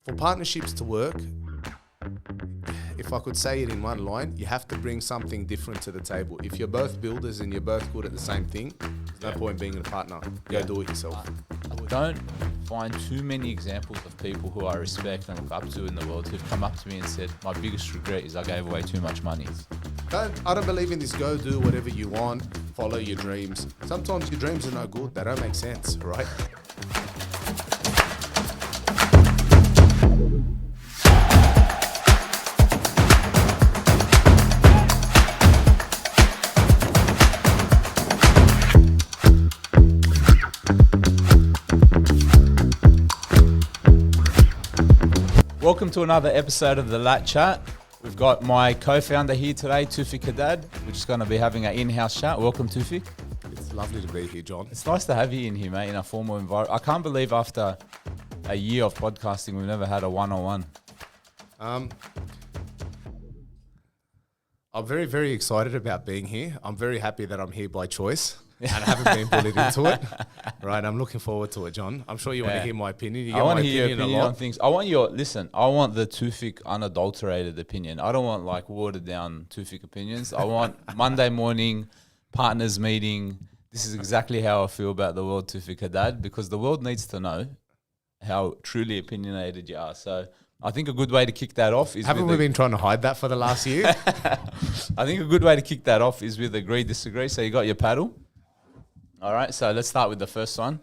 For partnerships to work, if I could say it in one line, you have to bring something different to the table. If you're both builders and you're both good at the same thing, there's no point being a partner. Go do it yourself. I don't find too many examples of people who I respect and look up to in the world who've come up to me and said, my biggest regret is I gave away too much money. I don't believe in this go do whatever you want, follow your dreams. Sometimes your dreams are no good, they don't make sense, right? Welcome to another episode of the Lat Chat. We've got my co-founder here today, Toufic. We're just going to be having an in-house chat. Welcome, Toufic. It's lovely to be here, John. It's nice to have you in here, mate, in a formal environment. I can't believe after a year of podcasting, we've never had a one-on-one. I'm very, very excited about being here. I'm very happy that I'm here by choice. And I haven't been bullied into it. Right, I'm looking forward to it, John. I'm sure you want to hear my opinion. You I want to hear your opinion on things. I want the Toufic unadulterated opinion. I don't want like watered down Toufic opinions. I want Monday morning partners meeting. This is exactly how I feel about the world, Toufic Haddad, because the world needs to know how truly opinionated you are. So I think a good way to kick that off is Haven't we been trying to hide that for the last year? I think a good way to kick that off is with agree, disagree. So you got your paddle. All right, so let's start with the first one.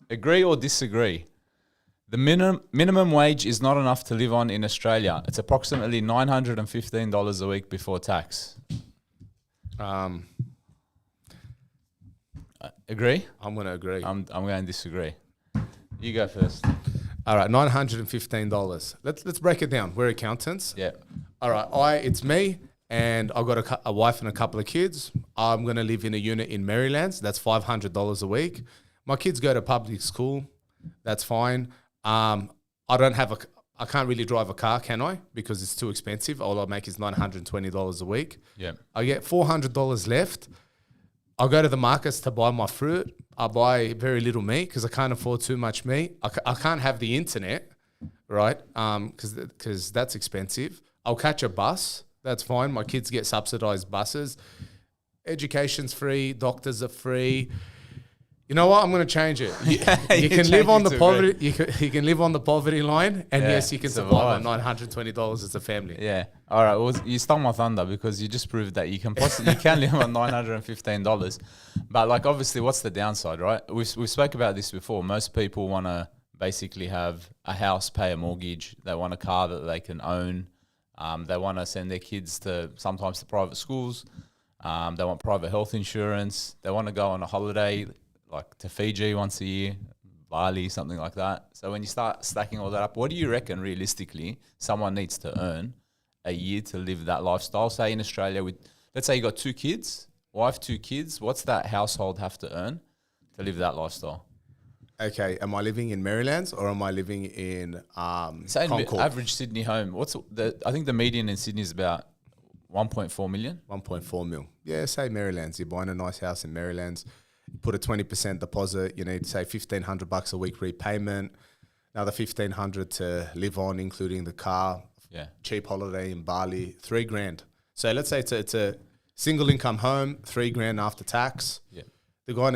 Agree or disagree? The minimum wage is not enough to live on in Australia. It's approximately $915 a week before tax. Agree? I'm going to agree. I'm going to disagree. You go first. All right, $915. Let's break it down. We're accountants. Yeah. All right, it's me. And I've got a wife and a couple of kids. I'm going to live in a unit in Maryland. That's $500 a week. My kids go to public school. That's fine. I can't really drive a car, can I? Because it's too expensive. All I make is $920 a week. Yeah. I get $400 left. I'll go to the markets to buy my fruit. I buy very little meat because I can't afford too much meat. I can't have the internet, right? Because that's expensive. I'll catch a bus. That's fine. My kids get subsidized buses. Education's free. Doctors are free. You know what? I'm going to change it. You can live on the poverty. You can live on the poverty line, and yes, you can survive on $920 as a family. Yeah. All right. Well, you stole my thunder because you just proved that you can live on $915. But like, obviously, what's the downside, right? We spoke about this before. Most people want to basically have a house, pay a mortgage. They want a car that they can own. They want to send their kids sometimes to private schools. They want private health insurance. They want to go on a holiday like to Fiji once a year, Bali, something like that. So when you start stacking all that up, what do you reckon realistically someone needs to earn a year to live that lifestyle? Say in Australia, let's say you got 2 kids, wife, 2 kids. What's that household have to earn to live that lifestyle? Okay, am I living in Maryland or am I living in Concord? Average Sydney home. I think the median in Sydney is about 1.4 million. 1.4 mil. Yeah, say Maryland. You're buying a nice house in Maryland. You put a 20% deposit. You need, say, $1,500 a week repayment. Another $1,500 to live on, including the car. Yeah. Cheap holiday in Bali. $3,000. So let's say it's a single income home. $3,000 after tax. Yeah. The guy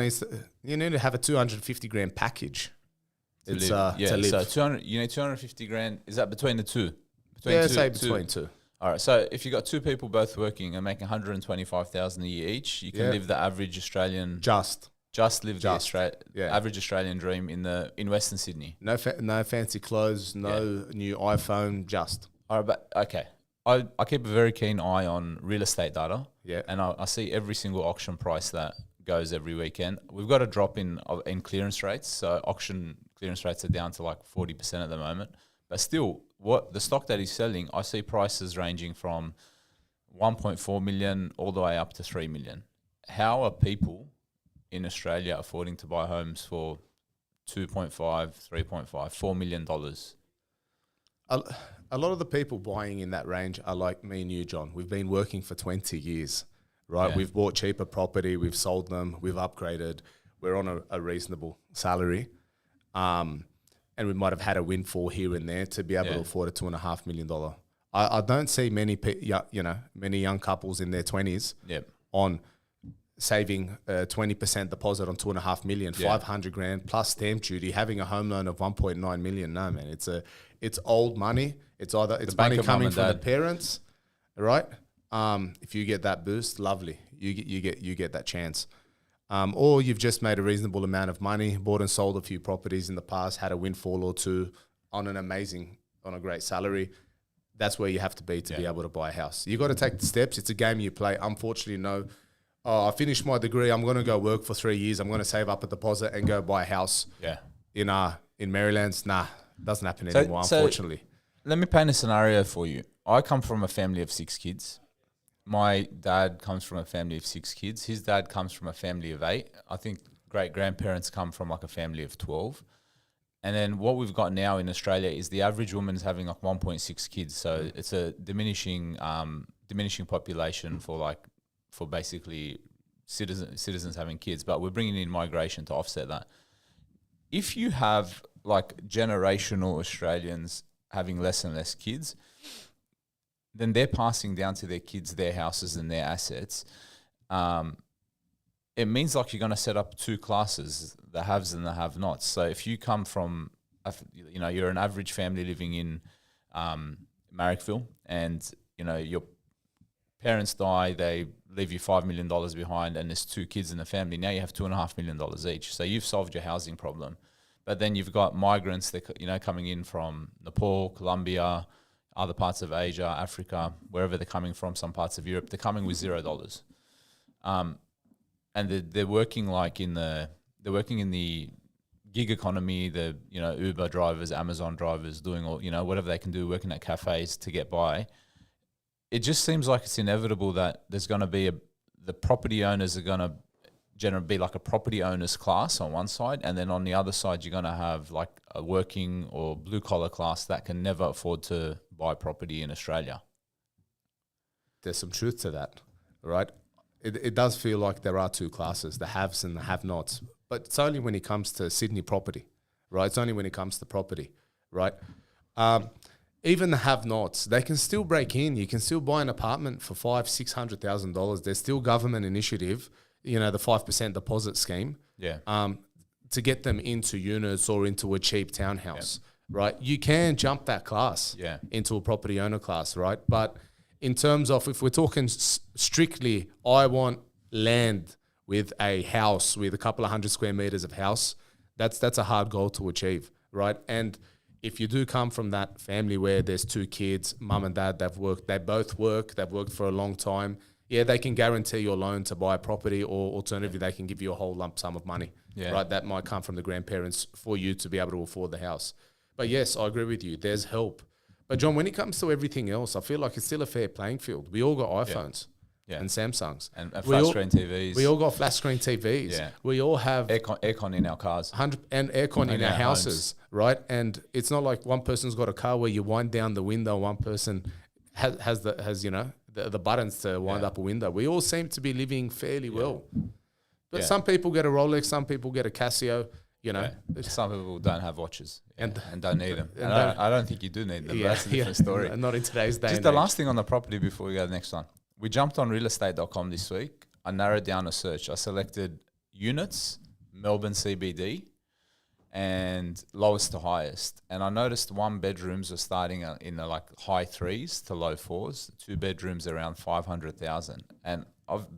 you need to have a $250,000 package. To live. So you need $250,000. Is that between the two? Between two. All right. So if you got 2 people both working and making $125,000 a year each, you can live the average Australian average Australian dream in Western Sydney. No fancy clothes, no new iPhone, just. All right, but okay. I keep a very keen eye on real estate data. Yeah. And I see every single auction price that goes every weekend. We've got a drop in clearance rates. So auction clearance rates are down to like 40% at the moment. But still, what the stock that he's selling, I see prices ranging from 1.4 million all the way up to 3 million. How are people in Australia affording to buy homes for 2.5, 3.5, $4 million? A lot of the people buying in that range are like me and you, John. We've been working for 20 years. Right, yeah. We've bought cheaper property, we've sold them, we've upgraded, we're on a reasonable salary. and we might have had a windfall here and there to be able to afford a $2.5 million. I don't see many many young couples in their 20s on saving 20% deposit on $2.5 million, 500 grand plus stamp duty, having a home loan of 1.9 million. No, man, it's old money. It's money coming from the parents, right? If you get that boost, lovely. You get that chance. Or you've just made a reasonable amount of money, bought and sold a few properties in the past, had a windfall or two on a great salary. That's where you have to be to be able to buy a house. You got to take the steps. It's a game you play. Unfortunately, no. I finished my degree. I'm going to go work for 3 years. I'm going to save up a deposit and go buy a house. Yeah. In Maryland. Nah, doesn't happen anymore. Unfortunately. Let me paint a scenario for you. I come from a family of 6 kids. My dad comes from a family of 6 kids. His dad comes from a family of 8. I think great-grandparents come from like a family of 12. And then what we've got now in Australia is the average woman's having like 1.6 kids. So it's a diminishing population for basically citizens having kids. But we're bringing in migration to offset that. If you have like generational Australians having less and less kids, then they're passing down to their kids their houses and their assets. It means like you're going to set up 2 classes, the haves and the have-nots. So if you come from, you're an average family living in Marrickville, and your parents die, they leave you $5 million behind, and there's 2 kids in the family. Now you have $2.5 million each. So you've solved your housing problem. But then you've got migrants that coming in from Nepal, Colombia, other parts of Asia, Africa, wherever they're coming from, some parts of Europe, they're coming with $0. And they're working in the gig economy, the Uber drivers, Amazon drivers, doing all whatever they can do, working at cafes to get by. It just seems like it's inevitable that there's going to be the property owners are going to generally be like a property owners class on one side, and then on the other side you're going to have like a working or blue collar class that can never afford to buy property in Australia. There's some truth to that, right? It does feel like there are 2 classes, the haves and the have-nots, but it's only when it comes to Sydney property, right? It's only when it comes to property, right? Even the have-nots, they can still break in. You can still buy an apartment for $500,000-$600,000. There's still government initiative, the 5% deposit scheme, to get them into units or into a cheap townhouse, right? You can jump that class into a property owner class, right? But in terms of, if we're talking strictly, I want land with a house with a couple of 100 square meters of house, that's a hard goal to achieve, right? And if you do come from that family where there's 2 kids, mum and dad, they've both worked for a long time, they can guarantee your loan to buy a property, or alternatively, they can give you a whole lump sum of money, right? That might come from the grandparents for you to be able to afford the house. But yes, I agree with you. There's help. But John, when it comes to everything else, I feel like it's still a fair playing field. We all got iPhones and Samsungs. And flat screen TVs. We all got flat screen TVs. Yeah. We all have aircon in our cars. And aircon in our houses, right? And it's not like one person's got a car where you wind down the window, one person has the buttons to wind up a window. We all seem to be living fairly well. But some people get a Rolex, some people get a Casio. Some people don't have watches and don't need them. And I don't think you do need them. But that's a different story. Not in today's day. Just the last thing on the property before we go to the next one. We jumped on realestate.com this week. I narrowed down a search. I selected units, Melbourne CBD, and lowest to highest. And I noticed 1 bedrooms are starting in the like high 3s to low 4s. 2 bedrooms around 500,000. And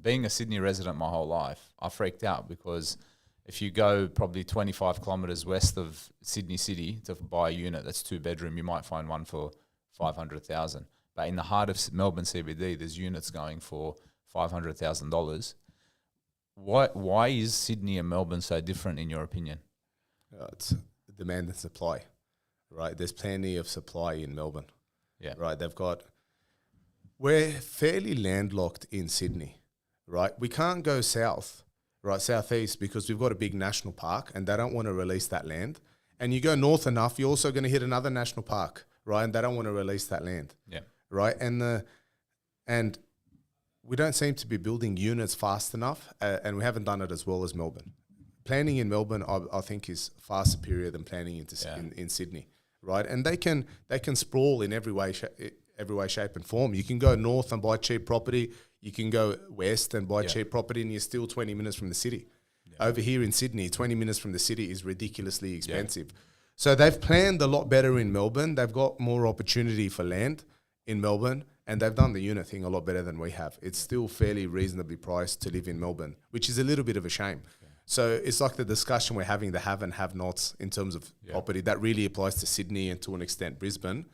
being a Sydney resident my whole life, I freaked out because if you go probably 25 kilometres west of Sydney City to buy a unit that's 2 bedroom, you might find one for 500,000. But in the heart of Melbourne CBD, there's units going for $500,000. Why is Sydney and Melbourne so different in your opinion? It's demand and supply, right? There's plenty of supply in Melbourne, right? We're fairly landlocked in Sydney, right? We can't go south. Right, southeast, because we've got a big national park and they don't want to release that land. And you go north enough, you're also going to hit another national park, right? And they don't want to release that land, right? And we don't seem to be building units fast enough, and we haven't done it as well as Melbourne. planning in Melbourne, I think, is far superior than planning in Sydney, right? And they can sprawl in every way, shape, and form. You can go north and buy cheap property. You can go west and buy cheap property, and you're still 20 minutes from the city. Yeah. Over here in Sydney, 20 minutes from the city is ridiculously expensive. Yeah. So they've planned a lot better in Melbourne. They've got more opportunity for land in Melbourne, and they've done the unit thing a lot better than we have. It's still fairly reasonably priced to live in Melbourne, which is a little bit of a shame. Yeah. So it's like the discussion we're having, the have and have-nots in terms of property. That really applies to Sydney and to an extent Brisbane.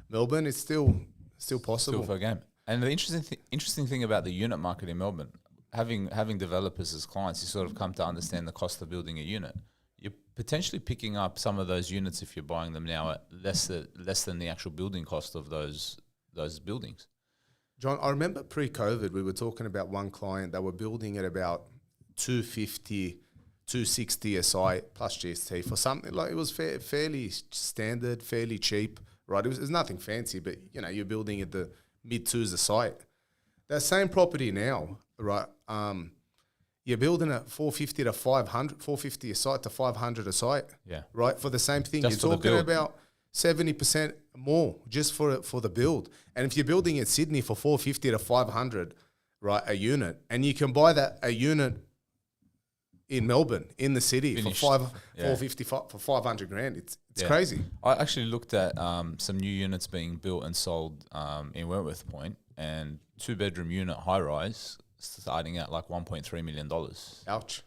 Melbourne is still possible. Still for a game. And the interesting thing about the unit market in Melbourne, having developers as clients, you sort of come to understand the cost of building a unit. You're potentially picking up some of those units if you're buying them now at less than the actual building cost of those buildings. John, I remember pre-COVID, we were talking about one client that were building at about 250, 260 a site plus GST for something like it was fairly standard, fairly cheap, right? It was nothing fancy, but you're building at the mid-twos a site. That same property now, right? You're building at 450 to 500, 450 a site to 500 a site, right? For the same thing, just you're talking about 70% more just for the build. And if you're building in Sydney for 450 to 500, right, a unit, and you can buy a unit in Melbourne, in the city, finished, for 450 for 500 grand. It's crazy. I actually looked at some new units being built and sold in Wentworth Point, and 2-bedroom unit high rise starting at like $1.3 million. Ouch.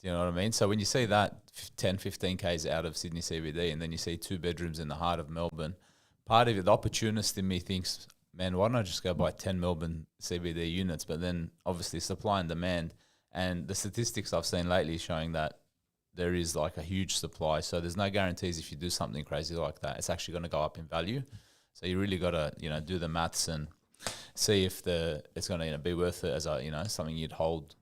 Do you know what I mean? So when you see that 10, 15 Ks out of Sydney CBD, and then you see 2 bedrooms in the heart of Melbourne, part of it, the opportunist in me thinks, man, why don't I just go buy 10 Melbourne CBD units? But then obviously supply and demand, and the statistics I've seen lately showing that there is like a huge supply. So there's no guarantees if you do something crazy like that, it's actually going to go up in value. So you really got to, do the maths and see if it's going to be worth it as something you'd hold,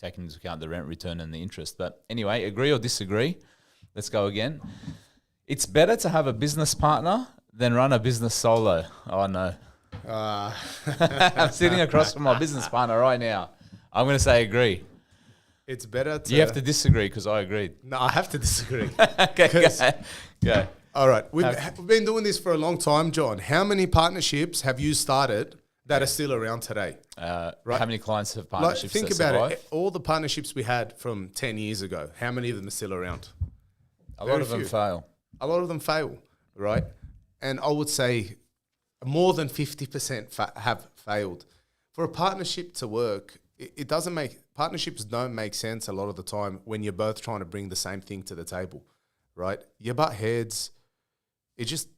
taking into account the rent return and the interest. But anyway, agree or disagree? Let's go again. It's better to have a business partner than run a business solo. Oh, no. I'm sitting across from my business partner right now. I'm going to say agree. It's better to... You have to disagree because I agreed. No, I have to disagree. Okay, go. All right. We've been doing this for a long time, John. How many partnerships have you started that are still around today? Right? How many clients have partnerships think that about survive? it. All the partnerships we had from 10 years ago, how many of them are still around? A lot of them fail. A lot of them fail, right? And I would say more than 50% have failed. For a partnership to work, partnerships don't make sense a lot of the time when you're both trying to bring the same thing to the table, right? You butt heads. It just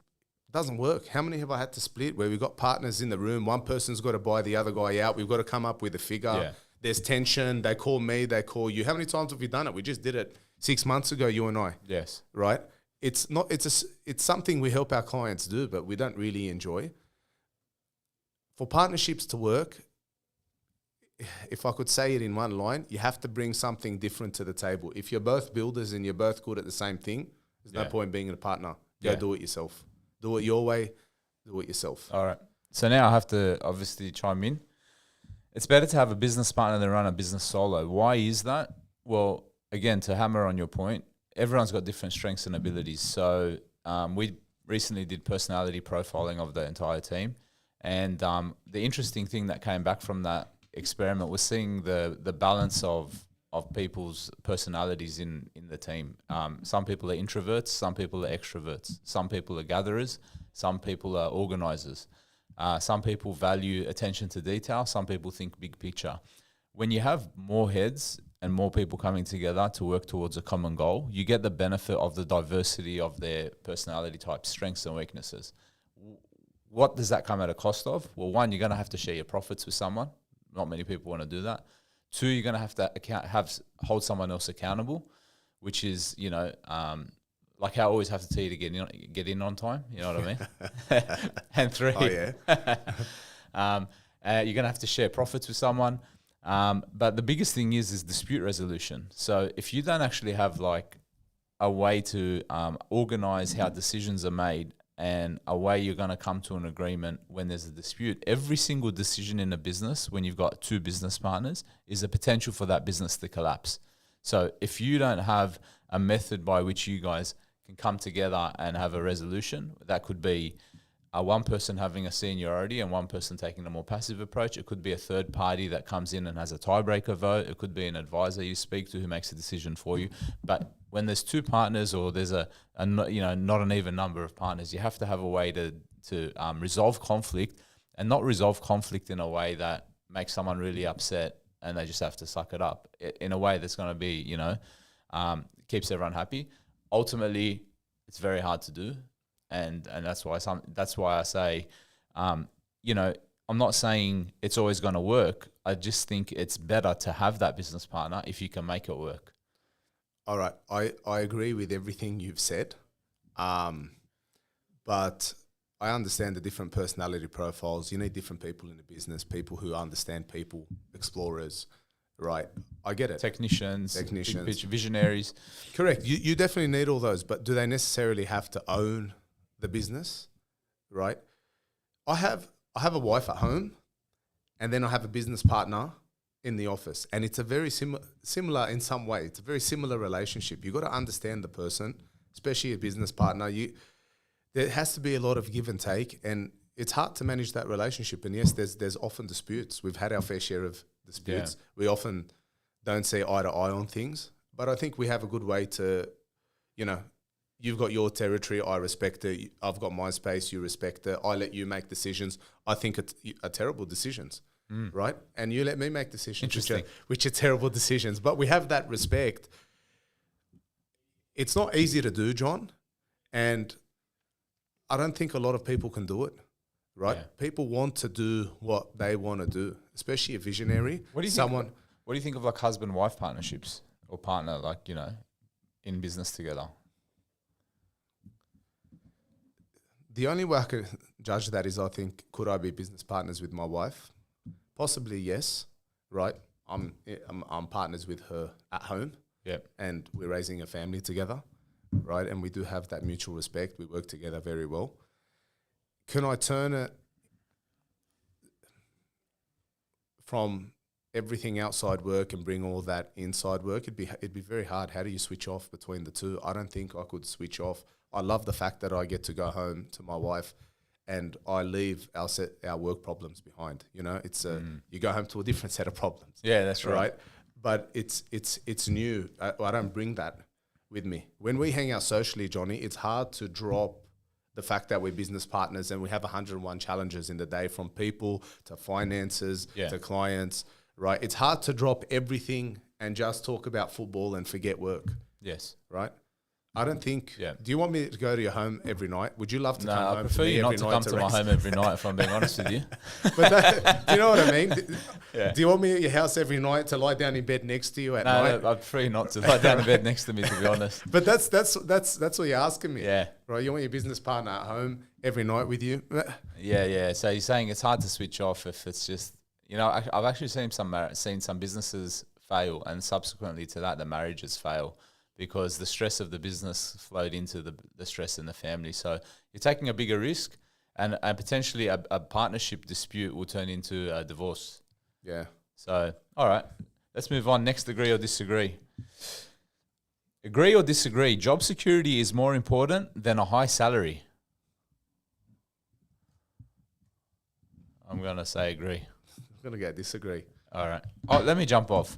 doesn't work. How many have I had to split where we've got partners in the room, one person's got to buy the other guy out, we've got to come up with a figure. Yeah. There's tension, they call me, they call you. How many times have we done it? We just did it 6 months ago, you and I. Yes. Right? It's something we help our clients do, but we don't really enjoy. For partnerships to work, if I could say it in one line, you have to bring something different to the table. If you're both builders and you're both good at the same thing, there's no point being a partner. Go do it yourself. Do it your way. Do it yourself. All right. So now I have to obviously chime in. It's better to have a business partner than run a business solo. Why is that? Well, again, to hammer on your point, everyone's got different strengths and abilities. So we recently did personality profiling of the entire team. And the interesting thing that came back from that experiment was seeing the balance of people's personalities in the team. Some people are introverts, some people are extroverts, some people are gatherers, some people are organizers. Some people value attention to detail, some people think big picture. When you have more heads and more people coming together to work towards a common goal, you get the benefit of the diversity of their personality types, strengths and weaknesses. What does that come at a cost of? Well, one, you're going to have to share your profits with someone. Not many people want to do that. Two, you're going to have to hold someone else accountable, which is, like I always have to tell you to get in on time. You know what I mean? And three, you're going to have to share profits with someone. But the biggest thing is dispute resolution. So if you don't actually have like a way to organize how decisions are made and a way you're going to come to an agreement when there's a dispute, every single decision in a business, when you've got two business partners, is a potential for that business to collapse. So if you don't have a method by which you guys can come together and have a resolution, that could be one person having a seniority and one person taking a more passive approach. It could be a third party that comes in and has a tiebreaker vote. It could be an advisor you speak to who makes a decision for you. But when there's two partners, or there's a not an even number of partners, you have to have a way to resolve conflict, and not resolve conflict in a way that makes someone really upset and they just have to suck it up. In a way that's going to be, keeps everyone happy. Ultimately, it's very hard to do. And that's why I say, I'm not saying it's always going to work. I just think it's better to have that business partner if you can make it work. All right. I agree with everything you've said. But I understand the different personality profiles. You need different people in the business, people who understand people, explorers, right? I get it. Technicians, big picture visionaries. Correct. You definitely need all those, but do they necessarily have to own the business, right? I have a wife at home, and then I have a business partner in the office, and it's a very similar in some way. It's a very similar relationship. You got to understand the person, especially a business partner. There has to be a lot of give and take, and it's hard to manage that relationship. And yes, there's often disputes. We've had our fair share of disputes. Yeah. We often don't see eye to eye on things, but I think we have a good way to, you've got your territory, I respect it. I've got my space, you respect it. I let you make decisions. I think are terrible decisions, right? And you let me make decisions, which are terrible decisions. But we have that respect. It's not easy to do, John, and I don't think a lot of people can do it, right? Yeah. People want to do what they want to do, especially a visionary. What do you think of like husband-wife partnerships, or partner, in business together? The only way I could judge that is, I think, could I be business partners with my wife? Possibly, yes, right? I'm partners with her at home, and we're raising a family together, right? And we do have that mutual respect. We work together very well. Can I turn it from everything outside work and bring all that inside work? It'd be very hard. How do you switch off between the two? I don't think I could switch off. I love the fact that I get to go home to my wife and I leave our work problems behind. It's you go home to a different set of problems. Yeah, that's right. But it's new. I don't bring that with me. When we hang out socially, Johnny, it's hard to drop the fact that we're business partners and we have 101 challenges in the day, from people to finances to clients, right? It's hard to drop everything and just talk about football and forget work. Yes. Right? I don't think. Yeah. Do you want me to go to your home every night? Would you love to come home? No, I prefer you not to come to my home every night, if I'm being honest with you. But do you know what I mean? Do you want me at your house every night to lie down in bed next to you at night? No, I prefer you not to lie down in bed next to me, to be honest. But that's what you're asking me. Yeah. Right. You want your business partner at home every night with you? Yeah. So you're saying it's hard to switch off if it's just, I've actually seen some businesses fail, and subsequently to that, the marriages fail, because the stress of the business flowed into the stress in the family. So you're taking a bigger risk, and potentially a partnership dispute will turn into a divorce. Yeah. So, all right, let's move on. Next, agree or disagree. Agree or disagree, job security is more important than a high salary. I'm going to say agree. I'm going to go disagree. All right. Let me jump off.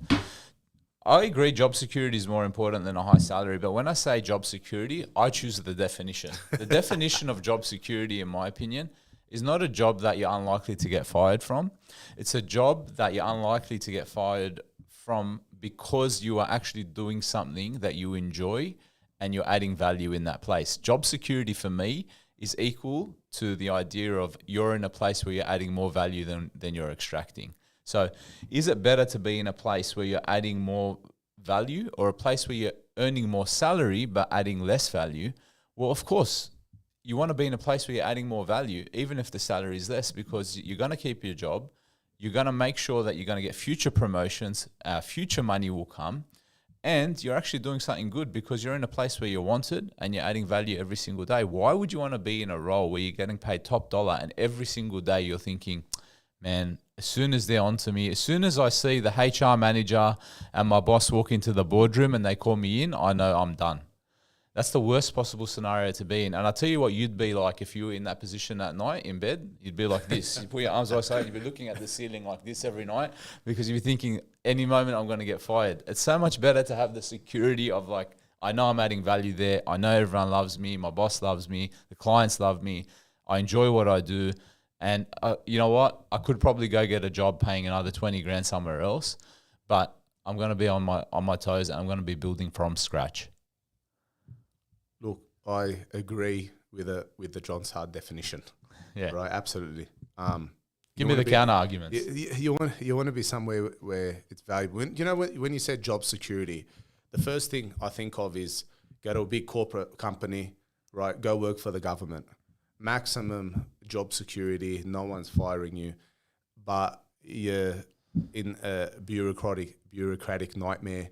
I agree job security is more important than a high salary, but when I say job security, I choose the definition. The definition of job security, in my opinion, is not a job that you're unlikely to get fired from. It's a job that you're unlikely to get fired from because you are actually doing something that you enjoy and you're adding value in that place. Job security for me is equal to the idea of you're in a place where you're adding more value than you're extracting. So is it better to be in a place where you're adding more value, or a place where you're earning more salary but adding less value? Well, of course, you want to be in a place where you're adding more value, even if the salary is less, because you're going to keep your job. You're going to make sure that you're going to get future promotions, future money will come, and you're actually doing something good because you're in a place where you're wanted and you're adding value every single day. Why would you want to be in a role where you're getting paid top dollar and every single day you're thinking, man, as soon as they're onto me, as soon as I see the HR manager and my boss walk into the boardroom and they call me in, I know I'm done. That's the worst possible scenario to be in. And I'll tell you what you'd be like if you were in that position at night in bed. You'd be like this. You put your arms outside, you'd be looking at the ceiling like this every night because you'd be thinking, any moment I'm going to get fired. It's so much better to have the security of like, I know I'm adding value there. I know everyone loves me. My boss loves me. The clients love me. I enjoy what I do. And you know what? I could probably go get a job paying another 20 grand somewhere else, but I'm going to be on my toes and I'm going to be building from scratch. Look, I agree with the John's hard definition. Yeah. Right. Absolutely. Give me the counter arguments. You want to be somewhere where it's valuable. When you said job security, the first thing I think of is go to a big corporate company, right? Go work for the government. Maximum job security. No one's firing you, but you're in a bureaucratic nightmare.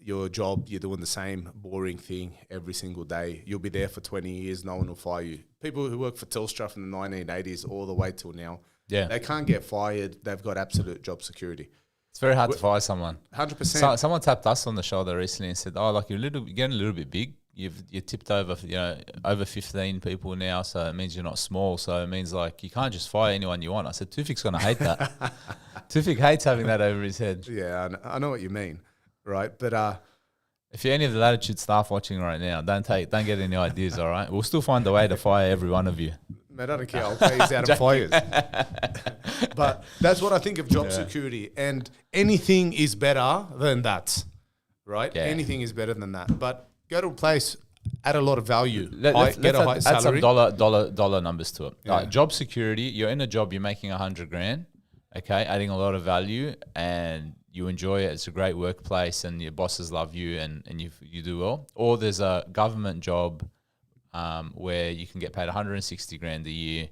Your job, you're doing the same boring thing every single day. You'll be there for 20 years. No one will fire you. People who work for Telstra from the 1980s all the way till now, they can't get fired. They've got absolute job security. It's very hard to fire someone. 100%. Someone tapped us on the shoulder recently and said, "Oh, like you're getting a little bit big. You tipped over, over 15 people now. So it means you're not small. So it means like you can't just fire anyone you want." I said, "Toufic's gonna hate that. Toufic hates having that over his head." Yeah, I know what you mean, right? But if you're any of the Latitude staff watching right now, don't get any ideas. All right, we'll still find a way to fire every one of you. Mate, I don't care. I'll phase out and fires. But that's what I think of job security, and anything is better than that, right? Yeah. Anything is better than that. But go to a place, add a lot of value, let's get a high salary. Add some dollar numbers to it. Yeah. Job security, you're in a job, you're making 100 grand, okay, adding a lot of value, and you enjoy it. It's a great workplace, and your bosses love you, and you do well. Or there's a government job where you can get paid 160 grand a year.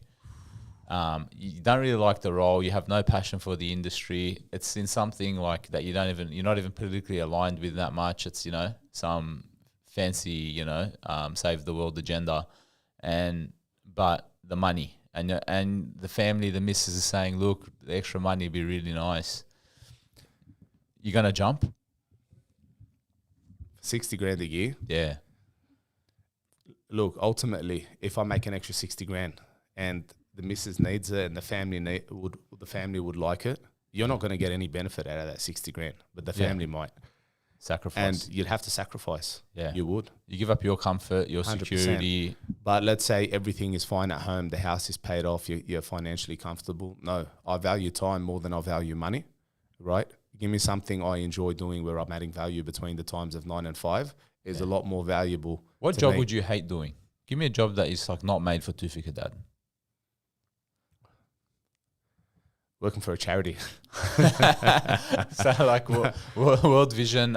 You don't really like the role. You have no passion for the industry. It's in something like that you're not even politically aligned with that much. It's, some fancy, save the world agenda, but the money and the family, the missus is saying, look, the extra money would be really nice. You're going to jump? 60 grand a year? Yeah. Look, ultimately, if I make an extra 60 grand and the missus needs it and the family would like it, you're not going to get any benefit out of that 60 grand, but the family might. Sacrifice. And you'd have to sacrifice. Yeah. You would. You give up your comfort, your 100%. Security. But let's say everything is fine at home, the house is paid off, you're financially comfortable. No, I value time more than I value money, right? Give me something I enjoy doing where I'm adding value between the times of 9 and 5 is a lot more valuable. What job would you hate doing? Give me a job that is like not made for Toufic or Dad. Working for a charity. So like World Vision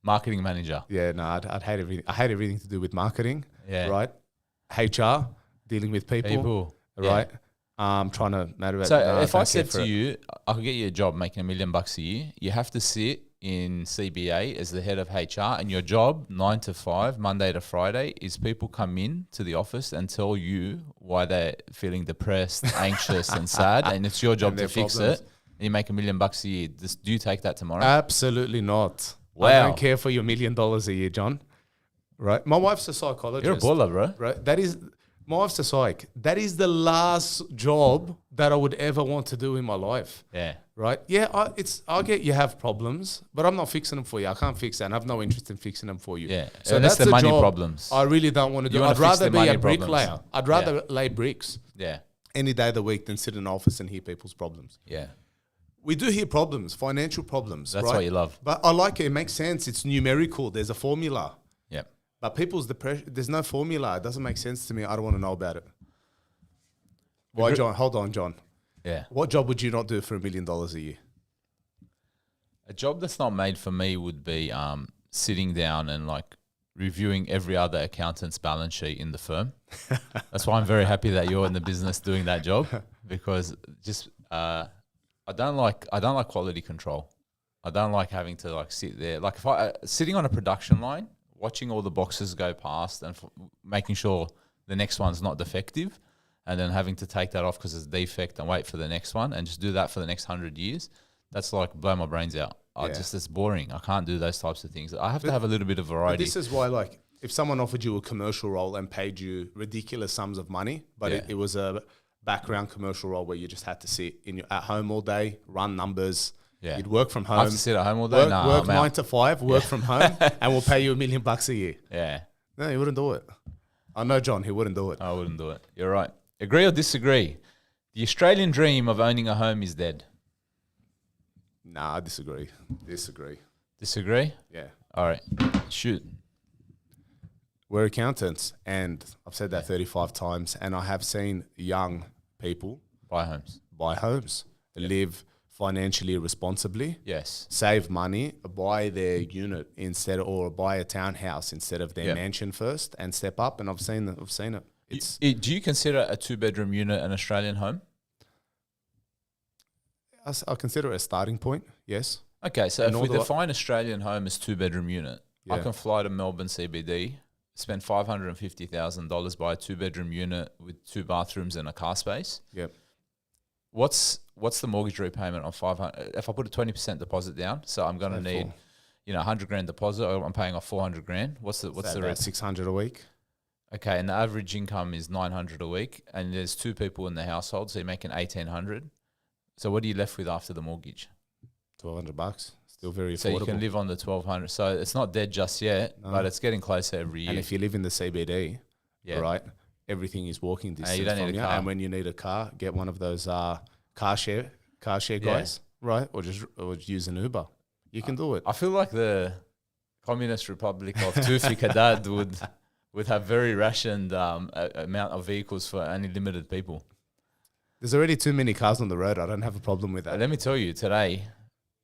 marketing manager. Yeah, no, I'd hate everything. I hate everything to do with marketing. Yeah. Right. HR, dealing with people. Right. Trying to matter about. So if I said to you, I could get you a job making $1 million a year, you have to sit in CBA as the head of HR, and your job 9 to 5, Monday to Friday, is people come in to the office and tell you why they're feeling depressed, anxious, and sad, and it's your job to fix it. And you make $1 million a year. Do you take that tomorrow? Absolutely not. Wow. I don't care for your $1 million a year, John. Right. My wife's a psychologist. You're a baller, bro. Right. My wife's a psych. That is the last job that I would ever want to do in my life. Yeah. Right? Yeah, I get you have problems, but I'm not fixing them for you. I can't fix that, and I have no interest in fixing them for you. Yeah. So that's the money problems. I really don't want to do. I'd rather be a bricklayer. I'd rather lay bricks any day of the week than sit in an office and hear people's problems. Yeah. We do hear problems, financial problems. That's what you love. But I like it. It makes sense. It's numerical. There's a formula. Yeah. But people's depression, there's no formula. It doesn't make sense to me. I don't want to know about it. Why, John? Hold on, John. Yeah. What job would you not do for $1 million a year? A job that's not made for me would be sitting down and like reviewing every other accountant's balance sheet in the firm. That's why I'm very happy that you're in the business doing that job, because just I don't like quality control. I don't like having to like sit there. Like if I sitting on a production line, watching all the boxes go past and making sure the next one's not defective. and then having to take that off because it's a defect and wait for the next one and just do that for the next 100 years, that's like blow my brains out. It's boring. I can't do those types of things. I have to have a little bit of variety. This is why, like, if someone offered you a commercial role and paid you ridiculous sums of money, but it was a background commercial role where you just had to sit at home all day, run numbers. Yeah. You'd work from home. I have to sit at home all day? Work 9 to 5, work from home, and we'll pay you $1 million a year. Yeah. No, he wouldn't do it. I know John, he wouldn't do it. I wouldn't do it. You're right. Agree or disagree? The Australian dream of owning a home is dead. Nah, I disagree. Disagree? Yeah. All right. Shoot. We're accountants, and I've said that 35 times, and I have seen young people buy homes, live financially responsibly, yes, save money, buy their unit or buy a townhouse instead of their mansion first, and step up. And I've seen it. Do you consider a 2-bedroom unit an Australian home? I consider it a starting point. Yes. Okay, so if we define Australian home as 2-bedroom unit, I can fly to Melbourne CBD, spend $550,000, buy a 2-bedroom unit with 2 bathrooms and a car space. Yep. What's the mortgage repayment on 500? If I put a 20% deposit down, so I'm going to need, $100,000 deposit. I'm paying off $400,000. What's the about $600 a week? Okay, and the average income is $900 a week, and there's 2 people in the household, so you're making $1,800. So what are you left with after the mortgage? $1,200. Still very affordable. So you can live on the $1,200. So it's not dead just yet, but it's getting closer every year. And if you live in the CBD, right, everything is walking distance you don't from need you. a car. And when you need a car, get one of those car share guys, right? Or just use an Uber. You can do it. I feel like the Communist Republic of Toufic would have very rationed amount of vehicles for only limited people. There's already too many cars on the road. I don't have a problem with that. But let me tell you, today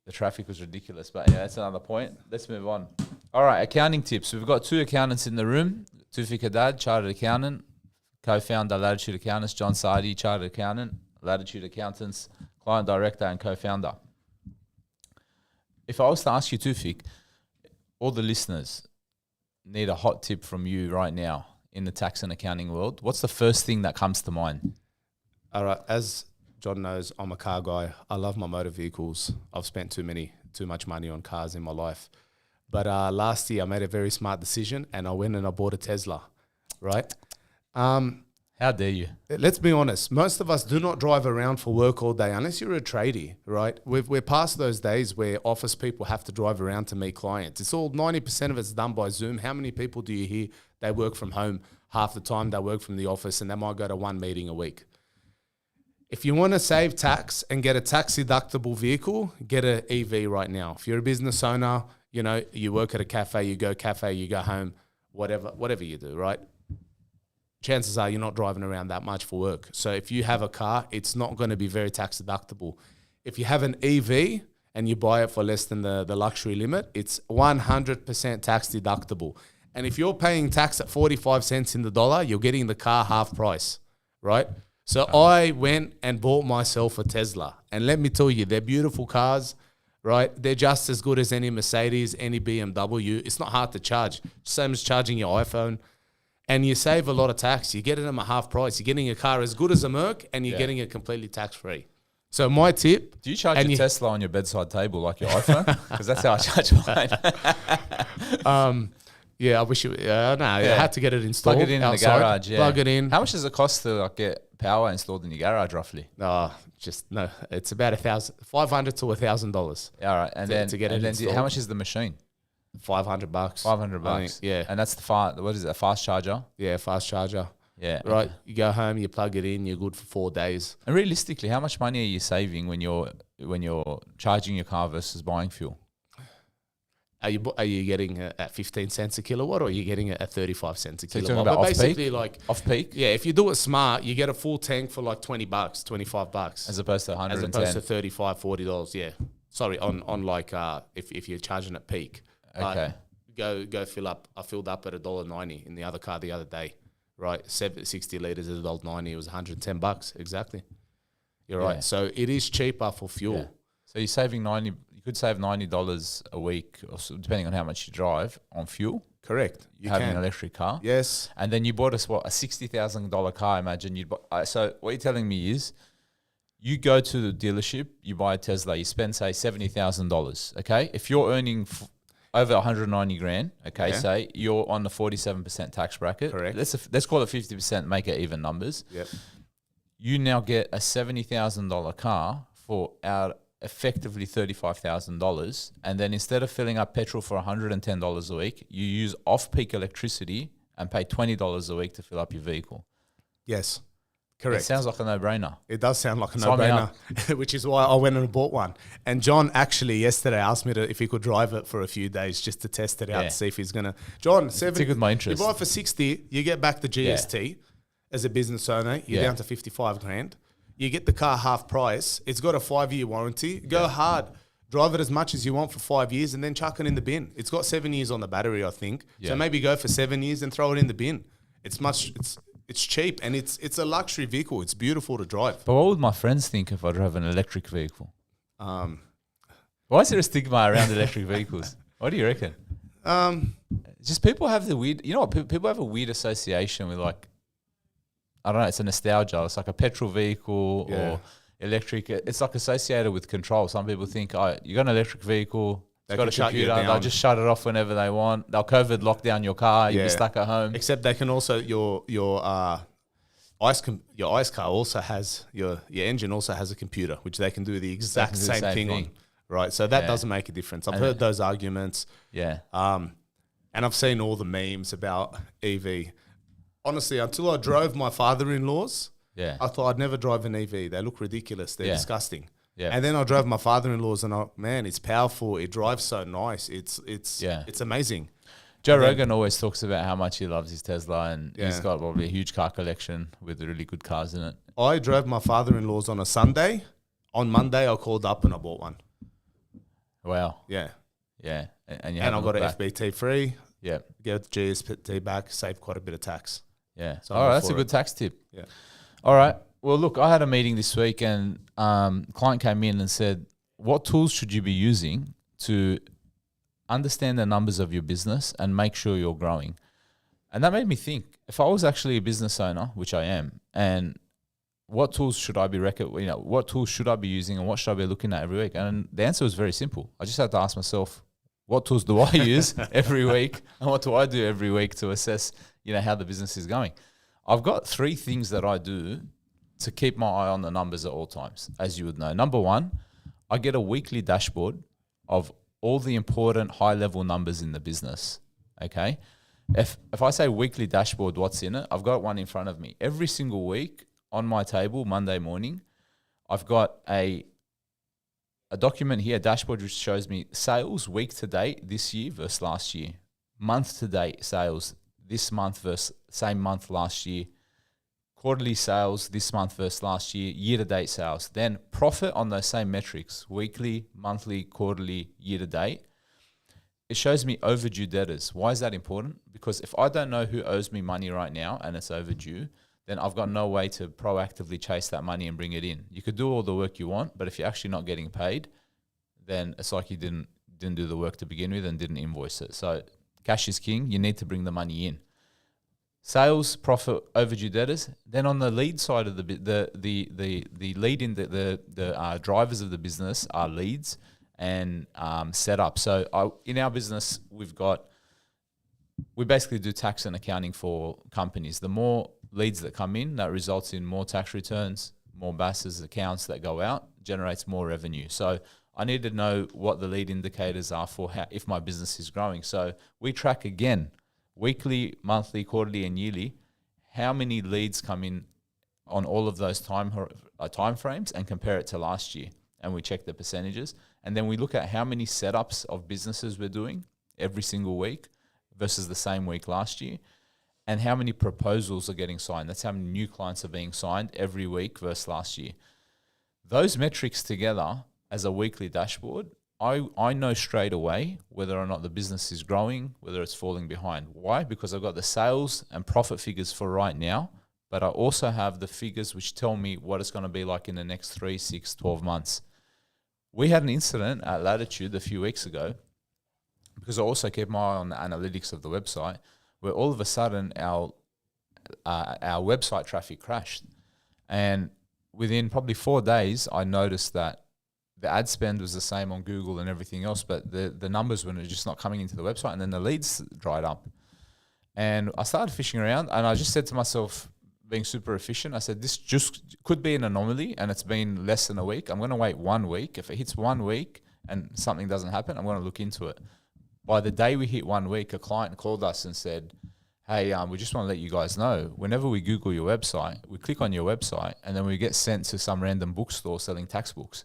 the traffic was ridiculous. But yeah, that's another point. Let's move on. All right, accounting tips. We've got 2 accountants in the room. Toufic Haddad, chartered accountant, co-founder Latitude Accountants. John Saadi, chartered accountant, Latitude Accountants, client director and co-founder. If I was to ask you, Toufic, all the listeners need a hot tip from you right now in the tax and accounting world, what's the first thing that comes to mind? All right, as John knows, I'm a car guy. I love my motor vehicles. I've spent too much money on cars in my life. But last year I made a very smart decision and I went and I bought a Tesla, right? How dare you? Let's be honest. Most of us do not drive around for work all day unless you're a tradie, right? We're past those days where office people have to drive around to meet clients. It's all 90% of it's done by Zoom. How many people do you hear they work from home half the time? They work from the office and they might go to 1 meeting a week. If you want to save tax and get a tax deductible vehicle, get an EV right now. If you're a business owner, you work at a cafe, you go home, whatever you do, right? Chances are you're not driving around that much for work. So if you have a car, it's not going to be very tax deductible. If you have an EV and you buy it for less than the luxury limit, it's 100% tax deductible. And if you're paying tax at 45 cents in the dollar, you're getting the car half price, right? So I went and bought myself a Tesla. And let me tell you, they're beautiful cars, right? They're just as good as any Mercedes, any BMW. It's not hard to charge. Same as charging your iPhone. And you save a lot of tax. You're getting them at half price. You're getting a car as good as a Merc and you're getting it completely tax-free. So my tip... Do you charge your Tesla on your bedside table like your iPhone? Because that's how I charge mine. Yeah, I wish you... I had to get it installed. Plug it in outside, the garage, yeah. Plug it in. How much does it cost to get power installed in your garage, roughly? No. It's about $500 to $1,000. All right, and then to get it installed. How much is the machine? $500. $500. Yeah. And that's what is it? A fast charger? Yeah, fast charger. Yeah. Right. You go home, you plug it in, you're good for 4 days. And realistically, how much money are you saving when you're charging your car versus buying fuel? Are you getting it at 15 cents a kilowatt, or are you getting it at 35 cents a So kilowatt? you're talking about basically, off-peak? Off-peak? Yeah, if you do it smart, you get a full tank for like $20, $25. As opposed to $110. As opposed to $35, $40, yeah. Sorry, on like if you're charging at peak. Okay. Go fill up. I filled up at $1.90 in the other car the other day, right? 60 litres at $1.90. It was $110 exactly. You're right. Yeah. So it is cheaper for fuel. Yeah. So you're saving $90. You could save $90 a week, or so, depending on how much you drive, on fuel. Correct. You having can. an electric car. Yes. And then you bought us, what, a $60,000 car. Imagine you'd buy. So what you're telling me is you go to the dealership, you buy a Tesla, you spend, say, $70,000. Okay. If you're earning over 190 grand, okay, Yeah. say you're on the 47% tax bracket. Correct. Let's call it 50%, make it even numbers. Yep. You now get a $70,000 car for effectively $35,000, and then instead of filling up petrol for $110 a week, you use off-peak electricity and pay $20 a week to fill up your vehicle. Yes. Correct. It sounds like a no-brainer. It does sound like a Sign me no-brainer, which is why I went and bought one. And John actually yesterday asked me if he could drive it for a few days just to test it out Yeah. to see if he's going to. John, tickled my interest. You buy it for 60, you get back the GST as a business owner, you're down to 55 grand. You get the car half price. It's got a 5-year warranty. Go hard. Drive it as much as you want for 5 years and then chuck it in the bin. It's got 7 years on the battery, I think. Yeah. So maybe go for 7 years and throw it in the bin. It's cheap and it's a luxury vehicle. It's beautiful to drive. But what would my friends think if I drove an electric vehicle? Um, Why is there a stigma around electric vehicles? What do you reckon? Just people have the weird, you know what, people have a weird association with, like, I don't know, it's a nostalgia. It's like a petrol vehicle or electric. It's like associated with control. Some people think, oh, you got an electric vehicle, it's got a computer, they'll just shut it off whenever they want. They'll COVID lock down your car, you'll be stuck at home. Except they can also, your ice car also has, your engine also has a computer, which they can do the exact same thing on. Right, so that doesn't make a difference. I've heard those arguments. Yeah. And I've seen all the memes about EV. Honestly, until I drove my father-in-law's, I thought I'd never drive an EV. They look ridiculous. They're disgusting. Yeah. And then I drove my father-in-law's and man, it's powerful. It drives so nice. It's amazing. Joe Rogan always talks about how much he loves his Tesla, and he's got probably a huge car collection with really good cars in it. I drove my father-in-law's on a Sunday. On Monday, I called up and I bought one. Wow. Yeah. Yeah. And I got an FBT free. Yeah. Get the GST back, save quite a bit of tax. Yeah. So all right, that's a good tax tip. Yeah. All right. Well, look, I had a meeting this week, and client came in and said, what tools should you be using to understand the numbers of your business and make sure you're growing? And that made me think, if I was actually a business owner, which I am, and what tools should I be what tools should I be using and what should I be looking at every week? And the answer was very simple. I just had to ask myself, what tools do I use every week, and what do I do every week to assess, how the business is going? I've got 3 things that I do to keep my eye on the numbers at all times, as you would know. Number 1, I get a weekly dashboard of all the important high-level numbers in the business, okay? If I say weekly dashboard, what's in it? I've got one in front of me. Every single week on my table, Monday morning, I've got a document here, a dashboard, which shows me sales week to date this year versus last year. Month to date sales this month versus same month last year. Quarterly sales this month versus last year. Year to date sales. Then profit on those same metrics, weekly, monthly, quarterly, year to date. It shows me overdue debtors. Why is that important? Because if I don't know who owes me money right now and it's overdue, then I've got no way to proactively chase that money and bring it in. You could do all the work you want, but if you're actually not getting paid, then it's like you didn't do the work to begin with and didn't invoice it. So cash is king. You need to bring the money in. Sales, profit, overdue debtors. Then on the lead side of the lead in the drivers of the business are leads and setup. So in our business, we basically do tax and accounting for companies. The more leads that come in, that results in more tax returns, more BAS's accounts that go out, generates more revenue. So I need to know what the lead indicators are for if my business is growing. So we track again, weekly, monthly, quarterly, and yearly, how many leads come in on all of those time frames and compare it to last year. And we check the percentages. And then we look at how many setups of businesses we're doing every single week versus the same week last year, and how many proposals are getting signed. That's how many new clients are being signed every week versus last year. Those metrics together as a weekly dashboard, I know straight away whether or not the business is growing, whether it's falling behind. Why? Because I've got the sales and profit figures for right now, but I also have the figures which tell me what it's going to be like in the next 3, 6, 12 months. We had an incident at Latitude a few weeks ago because I also keep my eye on the analytics of the website, where all of a sudden our website traffic crashed. And within probably 4 days, I noticed that the ad spend was the same on Google and everything else, but the numbers were just not coming into the website, and then the leads dried up. And I started fishing around, and I just said to myself, being super efficient, I said, this just could be an anomaly, and it's been less than a week. I'm going to wait 1 week. If it hits 1 week and something doesn't happen, I'm going to look into it. By the day we hit 1 week, a client called us and said, hey, we just want to let you guys know, whenever we Google your website, we click on your website, and then we get sent to some random bookstore selling textbooks.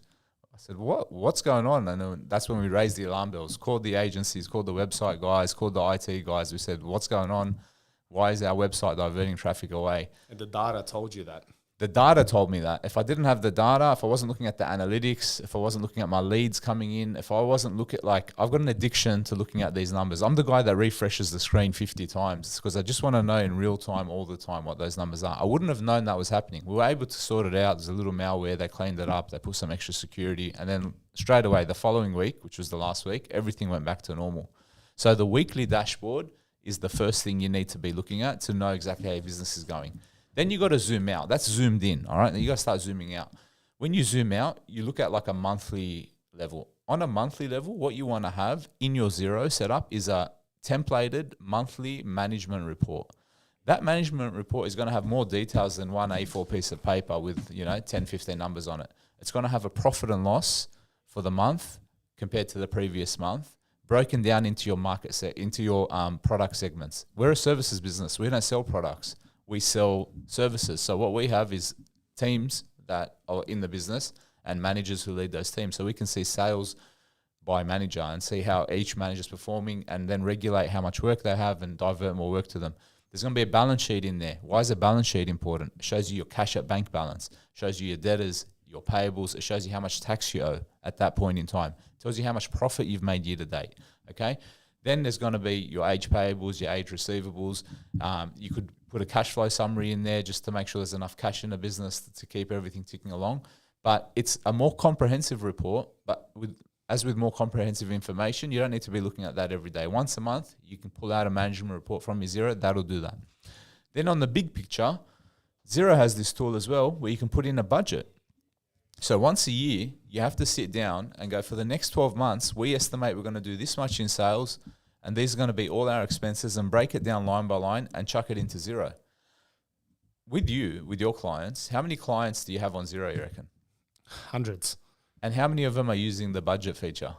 I said, what's going on? And then that's when we raised the alarm bells, called the agencies, called the website guys, called the IT guys. We said, what's going on? Why is our website diverting traffic away? And the data told you that. The data told me that. If I didn't have the data, if I wasn't looking at the analytics, if I wasn't looking at my leads coming in, if I wasn't looking at, I've got an addiction to looking at these numbers. I'm the guy that refreshes the screen 50 times because I just want to know in real time, all the time, what those numbers are. I wouldn't have known that was happening. We were able to sort it out. There's a little malware. They cleaned it up. They put some extra security. And then straight away, the following week, which was the last week, everything went back to normal. So the weekly dashboard is the first thing you need to be looking at to know exactly how your business is going. Then you got to zoom out. That's zoomed in, all right? Then you got to start zooming out. When you zoom out, you look at a monthly level. On a monthly level, what you want to have in your Xero setup is a templated monthly management report. That management report is going to have more details than one A4 piece of paper with 10, 15 numbers on it. It's going to have a profit and loss for the month compared to the previous month, broken down into your market into your product segments. We're a services business. We don't sell products. We sell services. So what we have is teams that are in the business and managers who lead those teams. So we can see sales by manager and see how each manager is performing and then regulate how much work they have and divert more work to them. There's going to be a balance sheet in there. Why is a balance sheet important? It shows you your cash at bank balance, shows you your debtors, your payables. It shows you how much tax you owe at that point in time. It tells you how much profit you've made year to date. Okay. Then there's going to be your age payables, your age receivables. You could put a cash flow summary in there just to make sure there's enough cash in the business to keep everything ticking along. But it's a more comprehensive report, but as with more comprehensive information, you don't need to be looking at that every day. Once a month, you can pull out a management report from your Xero. That'll do that. Then on the big picture, Xero has this tool as well where you can put in a budget. So once a year, you have to sit down and go, for the next 12 months, we estimate we're going to do this much in sales, and these are going to be all our expenses, and break it down line by line and chuck it into Xero. With your clients, how many clients do you have on Xero, you reckon? Hundreds. And how many of them are using the budget feature?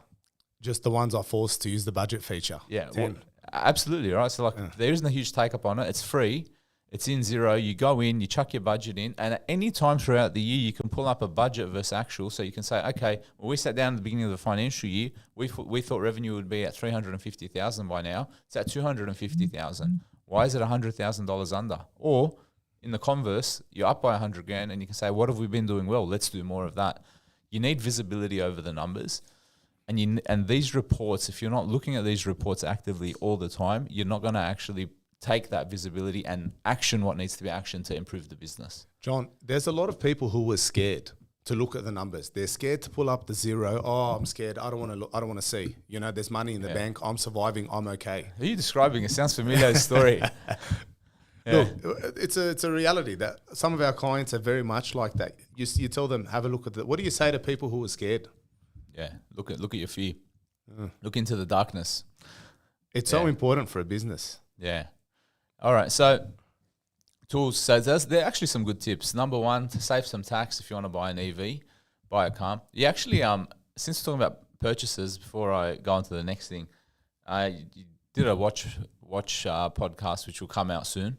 Just the ones are forced to use the budget feature. Yeah, well, absolutely, right? So there isn't a huge take up on it. It's free. It's in Xero. You go in, you chuck your budget in, and at any time throughout the year, you can pull up a budget versus actual. So you can say, okay, well, we sat down at the beginning of the financial year. We thought revenue would be at 350,000 by now. It's at 250,000. Why is it $100,000 under? Or in the converse, you're up by 100 grand, and you can say, what have we been doing well? Let's do more of that. You need visibility over the numbers. And these reports, if you're not looking at these reports actively all the time, you're not going to actually take that visibility and action what needs to be actioned to improve the business. John, there's a lot of people who were scared to look at the numbers. They're scared to pull up the Xero. Oh, I'm scared. I don't want to look. I don't want to see. There's money in the bank. I'm surviving. I'm okay. Are you describing? It sounds familiar story. Look, it's a reality that some of our clients are very much like that. You tell them, have a look at what do you say to people who are scared? Yeah, look at your fear. Look into the darkness. It's so important for a business. Yeah. All right, so tools. So there are actually some good tips. Number one, to save some tax if you want to buy an EV, buy a car. You actually, since we're talking about purchases, before I go on to the next thing, I did a watch podcast which will come out soon.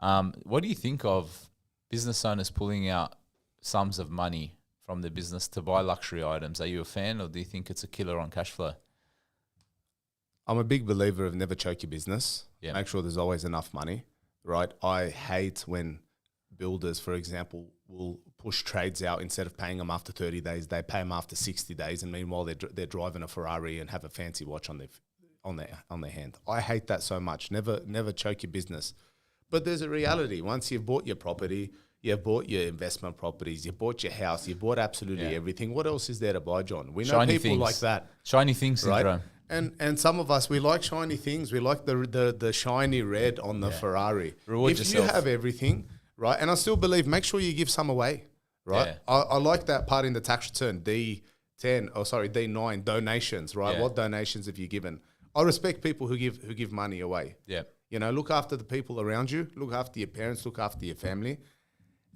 What do you think of business owners pulling out sums of money from their business to buy luxury items? Are you a fan, or do you think it's a killer on cash flow? I'm a big believer of never choke your business. Yeah. Make sure there's always enough money, right? I hate when builders, for example, will push trades out. Instead of paying them after 30 days, they pay them after 60 days, and meanwhile they're driving a Ferrari and have a fancy watch on their hand. I hate that so much. Never choke your business. But there's a reality. Once you've bought your property, you've bought your investment properties, you've bought your house, you've bought absolutely everything. What else is there to buy, John? We know Shiny people things. like that. Shiny things, right? syndrome. And some of us, we like shiny things. We like the shiny red on the Ferrari. Reward if yourself. you have everything, right? And I still believe, make sure you give some away, right? Yeah. I like that part in the tax return, D9, donations, right? Yeah. What donations have you given? I respect people who give money away. Yeah. You know, look after the people around you, look after your parents, look after your family.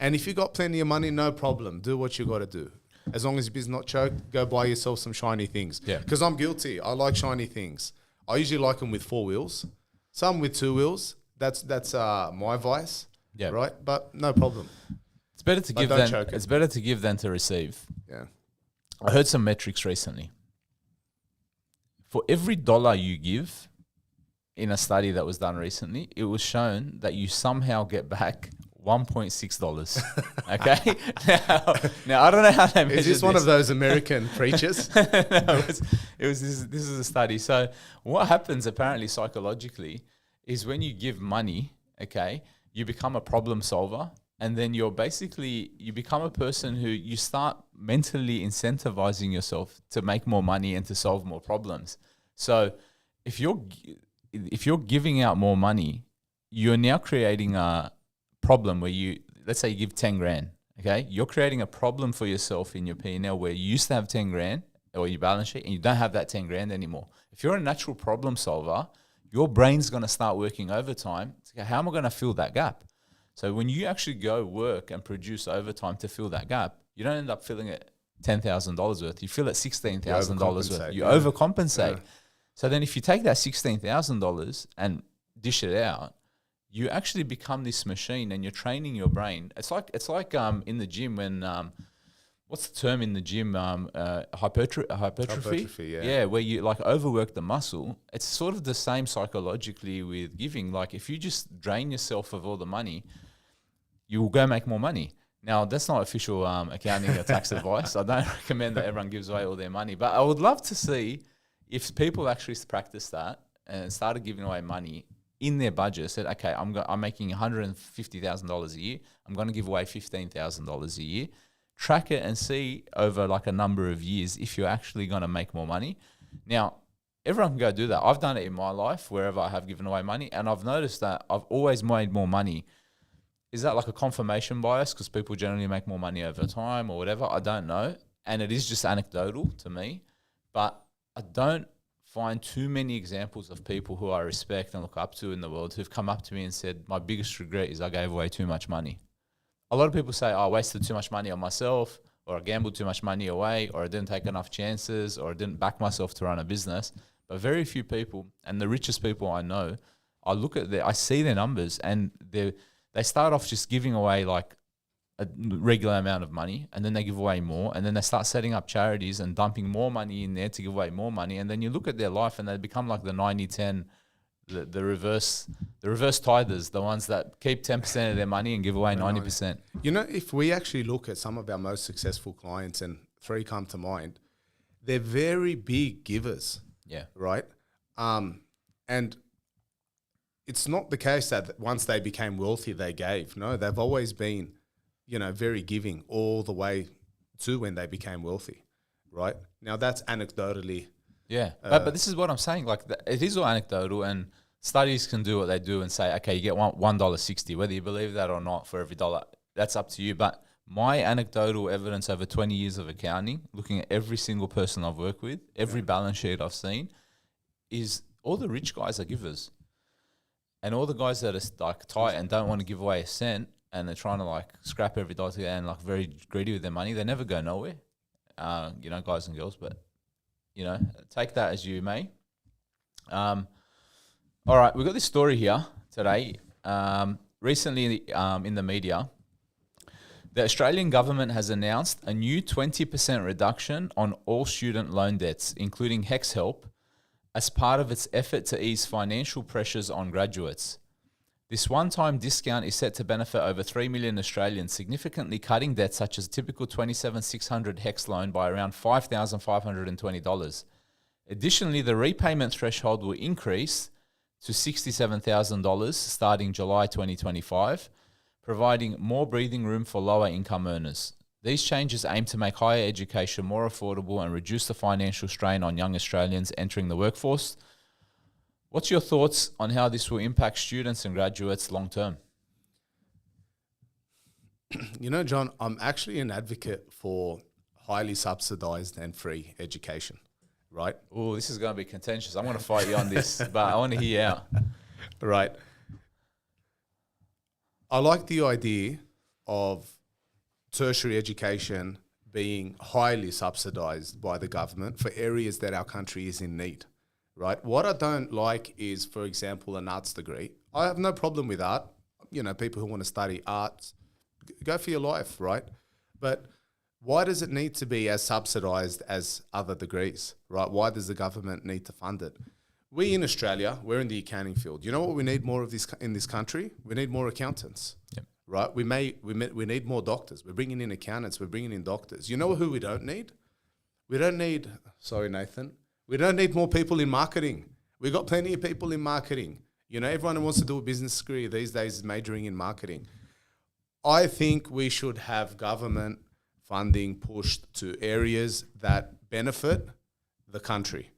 And if you got plenty of money, no problem. Do what you got to do. As long as your business not choked, go buy yourself some shiny things. Yeah. Because I'm guilty. I like shiny things. I usually like them with 4 wheels. Some with 2 wheels. That's my vice. Yeah. Right? But no problem. It's better to But give don't than choke it. it's better to give than to receive. Yeah. I heard some metrics recently. For every dollar you give, in a study that was done recently, it was shown that you somehow get back $1.6. Okay, now I don't know how they measured Is this one of those American preachers? No, it was this is a study. So what happens apparently psychologically is when you give money, okay, you become a problem solver, and then you become a person who you start mentally incentivizing yourself to make more money and to solve more problems. So if you're giving out more money, you're now creating a problem where let's say you give 10 grand, okay? You're creating a problem for yourself in your P&L where you used to have 10 grand or your balance sheet and you don't have that 10 grand anymore. If you're a natural problem solver, your brain's going to start working overtime. How am I going to fill that gap? So when you actually go work and produce overtime to fill that gap, you don't end up filling it $10,000 worth. You fill it $16,000 worth. You overcompensate. Yeah. So then if you take that $16,000 and dish it out, you actually become this machine and you're training your brain. It's like in the gym when what's the term in the gym? Hypertrophy. Hypertrophy, yeah. Yeah, where you like overwork the muscle. It's sort of the same psychologically with giving. Like if you just drain yourself of all the money, you will go make more money. Now, that's not official accounting or tax advice. I don't recommend that everyone gives away all their money. But I would love to see if people actually practice that and started giving away money in their budget, said, okay, I'm making $150,000 a year. I'm going to give away $15,000 a year. Track it and see over like a number of years if you're actually going to make more money. Now, everyone can go do that. I've done it in my life wherever I have given away money, and I've noticed that I've always made more money. Is that like a confirmation bias because people generally make more money over time or whatever? I don't know. And it is just anecdotal to me. But I don't find too many examples of people who I respect and look up to in the world who've come up to me and said, my biggest regret is I gave away too much money. A lot of people say, I wasted too much money on myself, or I gambled too much money away, or I didn't take enough chances, or I didn't back myself to run a business. But very few people, and the richest people I know, I see their numbers and they start off just giving away like a regular amount of money, and then they give away more, and then they start setting up charities and dumping more money in there to give away more money, and then you look at their life and they become like the 90-10, the reverse tithers, the ones that keep 10% of their money and give away 90%. You know, if we actually look at some of our most successful clients, and 3 come to mind, they're very big givers. Yeah. Right? And it's not the case that once they became wealthy, they gave. No, they've always been, very giving all the way to when they became wealthy, right? Now that's anecdotally. Yeah, but this is what I'm saying. Like it is all anecdotal, and studies can do what they do and say, okay, you get $1.60, whether you believe that or not. For every dollar, that's up to you. But my anecdotal evidence over 20 years of accounting, looking at every single person I've worked with, every balance sheet I've seen, is all the rich guys are givers, and all the guys that are like tight and don't want to give away a cent, and they're trying to like scrap every dollar together and like very greedy with their money, they never go nowhere. Guys and girls, but take that as you may. All right, we've got this story here today. Recently in the media, the Australian government has announced a new 20% reduction on all student loan debts, including HECs help, as part of its effort to ease financial pressures on graduates. This one-time discount is set to benefit over 3 million Australians, significantly cutting debts such as a typical 27,600 HECs loan by around $5,520. Additionally, the repayment threshold will increase to $67,000 starting July 2025, providing more breathing room for lower income earners. These changes aim to make higher education more affordable and reduce the financial strain on young Australians entering the workforce. What's your thoughts on how this will impact students and graduates long term? You know, John, I'm actually an advocate for highly subsidized and free education, right? Oh, this is going to be contentious. I'm going to fight you on this, but I want to hear you out. Right. I like the idea of tertiary education being highly subsidized by the government for areas that our country is in need, right? What I don't like is, for example, an arts degree. I have no problem with art. You know, people who want to study arts, go for your life, right? But why does it need to be as subsidized as other degrees, right? Why does the government need to fund it? We in Australia, we're in the accounting field. You know what we need more of this in this country? We need more accountants, Yep. right? We need more doctors. We're bringing in accountants. We're bringing in doctors. You know who we don't need? We don't need, sorry, Nathan. We don't need more people in marketing. We've got plenty of people in marketing. You know, everyone who wants to do a business degree these days is majoring in marketing. I think we should have government funding pushed to areas that benefit the country,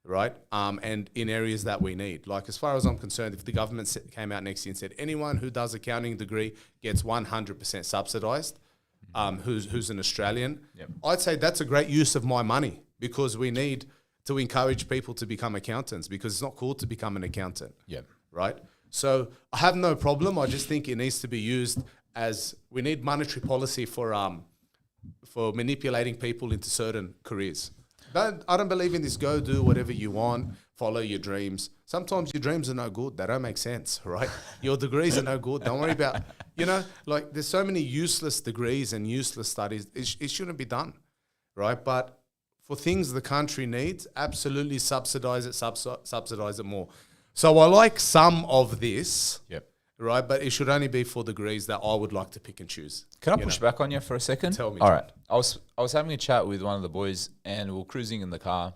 right? And in areas that we need. Like, as far as I'm concerned, if the government came out next year and said anyone who does accounting degree gets 100% subsidized, who's an Australian, Yep. I'd say that's a great use of my money, because we need to encourage people to become accountants, because it's not cool to become an accountant, Yep. right? So I have no problem. I just think it needs to be used as, we need monetary policy for manipulating people into certain careers. I don't believe in this go do whatever you want, follow your dreams. Sometimes your dreams are no good. They don't make sense, right? Your degrees are no good. Don't worry about, you know, like, there's so many useless degrees and useless studies. It shouldn't be done, right? But for things the country needs, absolutely subsidize it more. So I like some of this, Yep. right? But it should only be for degrees that I would like to pick and choose. Can I push back on you for a second? Tell me, All John. right. I was having a chat with one of the boys, and we were cruising in the car,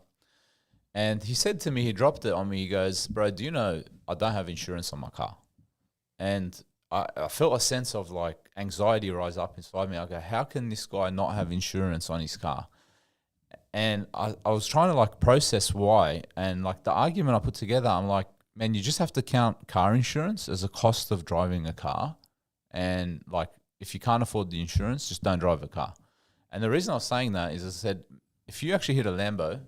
and he said to me, he dropped it on me. He goes, "Bro, do you know I don't have insurance on my car?" And I felt a sense of like anxiety rise up inside me. I go, "How can this guy not have insurance on his car?" And I was trying to like process why, and like the argument I put together, I'm like, man, you just have to count car insurance as a cost of driving a car. And like, if you can't afford the insurance, just don't drive a car. And the reason I was saying that is, I said, if you actually hit a Lambo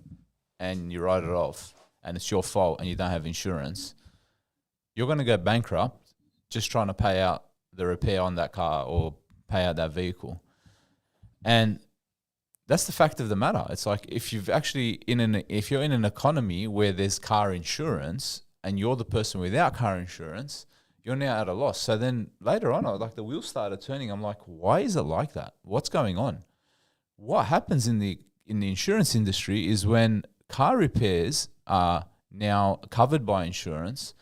and you write it off and it's your fault and you don't have insurance, you're going to go bankrupt just trying to pay out the repair on that car or pay out that vehicle. And that's the fact of the matter. It's like, if you're in an economy where there's car insurance and you're the person without car insurance, you're now at a loss. So then later on, like, the wheels started turning. I'm like, why is it like that? What's going on? What happens in the insurance industry is, when car repairs are now covered by insurance,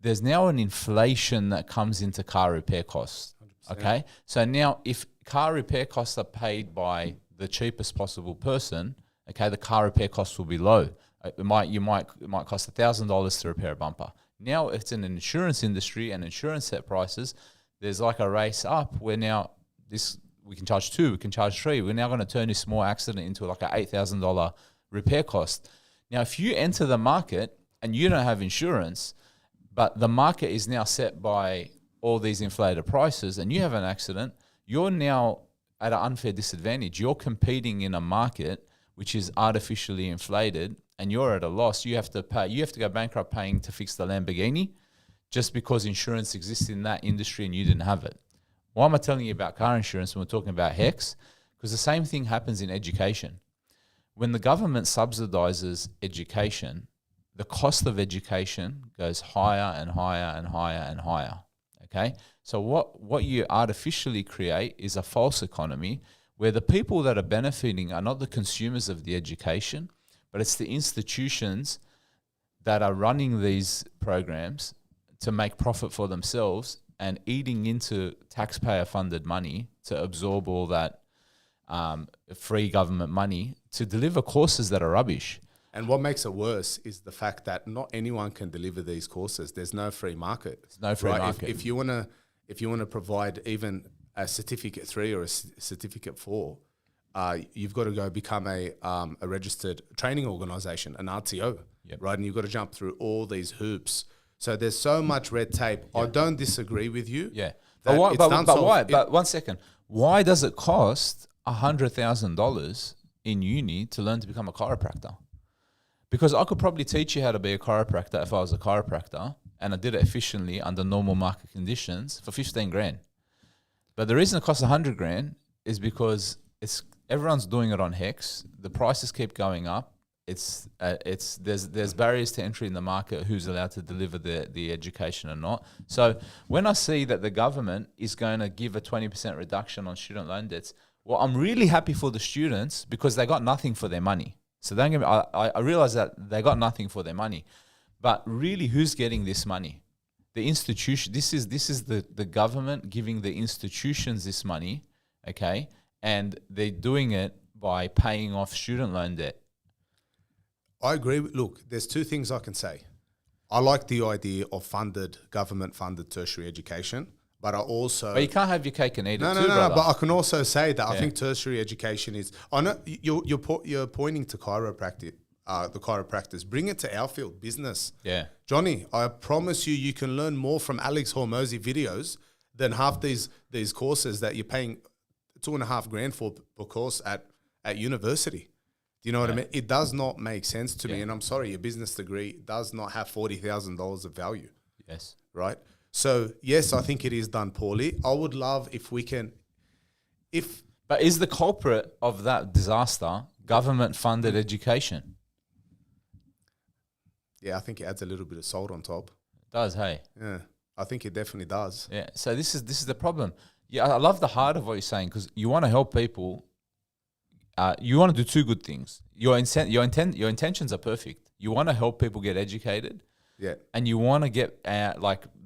there's now an inflation that comes into car repair costs. 100%. Okay, so now if car repair costs are paid by the cheapest possible person, okay, the car repair costs will be low. It might cost $1,000 to repair a bumper. Now it's in an insurance industry and insurance set prices. There's like a race up where now we can charge 2, we can charge 3. We're now going to turn this small accident into like a $8,000 repair cost. Now, if you enter the market and you don't have insurance, but the market is now set by all these inflated prices, and you have an accident, you're now at an unfair disadvantage. You're competing in a market which is artificially inflated, and you're at a loss. You have to pay. You have to go bankrupt paying to fix the Lamborghini, just because insurance exists in that industry and you didn't have it. Why am I telling you about car insurance when we're talking about HECs? Because the same thing happens in education. When the government subsidizes education, the cost of education goes higher and higher and higher and higher. Okay, so what you artificially create is a false economy where the people that are benefiting are not the consumers of the education, but it's the institutions that are running these programs to make profit for themselves and eating into taxpayer-funded money to absorb all that free government money to deliver courses that are rubbish. And what makes it worse is the fact that not anyone can deliver these courses. There's no free market. There's no free market. If you wanna provide even certificate 3 or a certificate 4, you've got to go become a registered training organisation, an RTO, right? And you've got to jump through all these hoops. So there's so much red tape. I don't disagree with you. Yeah. But why? But one second. Why does it cost $100,000 in uni to learn to become a chiropractor? Because I could probably teach you how to be a chiropractor if I was a chiropractor and I did it efficiently under normal market conditions for 15 grand. But the reason it costs 100 grand is because everyone's doing it on HECs. The prices keep going up. There's barriers to entry in the market. Who's allowed to deliver the education or not? So when I see that the government is going to give a 20% reduction on student loan debts, well, I'm really happy for the students because they got nothing for their money. So don't get me, I realize that they got nothing for their money, but really, who's getting this money? The institution. This is the government giving the institutions this money, okay, and they're doing it by paying off student loan debt. I agree. Look, there's two things I can say. I like the idea of government-funded tertiary education, but I also... But you can't have your cake and eat it too, No, but I can also say that I think tertiary education is... I know you're pointing to chiropractic, the chiropractors. Bring it to our field, business. Yeah. Johnny, I promise you can learn more from Alex Hormozi videos than half these courses that you're paying $2,500 for per course at university. Do you know what I mean? It does not make sense to me. And I'm sorry, your business degree does not have $40,000 of value. Yes. Right? So, yes, I think it is done poorly. I would love if we can... But is the culprit of that disaster government-funded education? Yeah, I think it adds a little bit of salt on top. It does, hey? Yeah, I think it definitely does. Yeah, so this is the problem. Yeah, I love the heart of what you're saying because you want to help people. You want to do two good things. Your intentions are perfect. You want to help people get educated. Yeah. And you want to get,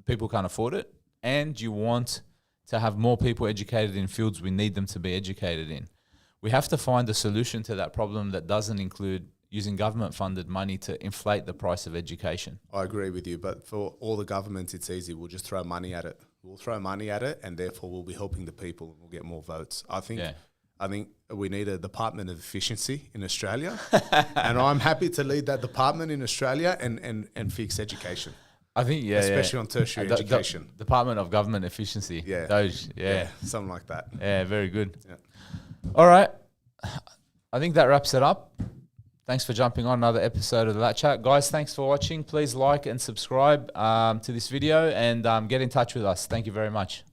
people can't afford it. And you want to have more people educated in fields we need them to be educated in. We have to find a solution to that problem that doesn't include using government-funded money to inflate the price of education. I agree with you, but for all the governments, it's easy. We'll just throw money at it. We'll throw money at it, and therefore we'll be helping the people and we'll get more votes. I think we need a Department of Efficiency in Australia, and I'm happy to lead that department in Australia and fix education. I think, especially on tertiary education. Department of Government Efficiency. Yeah. Those, something like that. Yeah, very good. Yeah. All right. I think that wraps it up. Thanks for jumping on another episode of the Lat Chat. Guys, thanks for watching. Please like and subscribe to this video and get in touch with us. Thank you very much.